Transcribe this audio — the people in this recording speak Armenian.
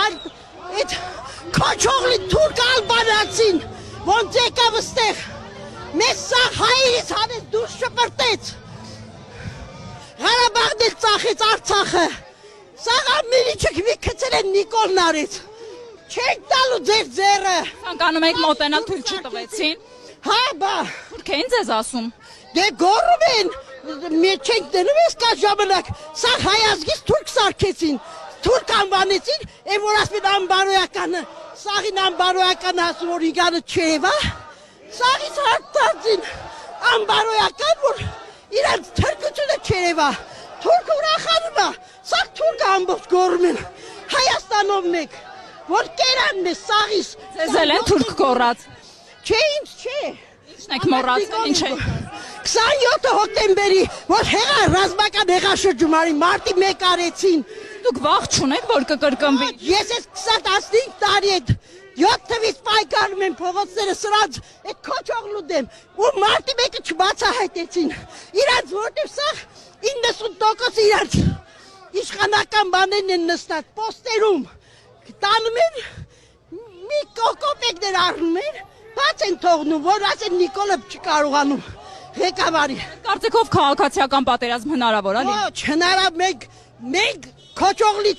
այդ քոչողլի թուրք ալբանացին, ոնց եկավ ստեղ, մեզ սաղ հայերից հանեց դուրս շպրտեց, Ղարաբաղն էլ ծախեց Արցախը, սաղ ամենիչըք մի կծել են Նիկոլն արեց, չենք տալու ձեր ձերը։ Ցանկանում եք մոտենալ, թույլ չտվեցին։ Հա, բա։ Թուրք էին ձեզ ասում։ Դե գոռում են, չենք դնում ես կա ժամանակ, սաղ հայազգից թուրք սարքեցին, թուրք անվանեցին, են որ ասպին անբարոյականը, սաղին անբարոյականը ասում, որ իգանը չեվա, սաղից հարտացին անբարոյական, որ իրանց թրկությունը չերևա, թուրք ուրախանում է, սաղ թուրք ամբողջ գոռում են, Հայաստանով մեկ, որ կերանն է սաղից։ Ձեզ էլ են թուրք կորած։ Չէ, ինձ չէ։ Ինչն եք մոռացել, ինչ է։ 27 հոկտեմբերի, որ ռազմական հեղաշրջումարի մարտի 1 արեցին։ Դուք վախ չունեք, որ կկրկնվի։ Ես ես 25 տարի այդ 7 թվից պայքարում եմ փողոցները սրանց այդ քոչողլու դեմ ու մարտի 1-ը չբացահայտեցին։ Իրանց որտեղ սա 90% իրանց իշխանական բաներն են նստած պոստերում։ Տանում են մի կոկոպեկներ առնում են, բաց են թողնում, որ ասեն Նիկոլը չկարողանում ղեկավարի։ Կարծիքով քաղաքացիական պատերազմ հնարավոր է։ Ոչ, հնարավ մենք քոչողլի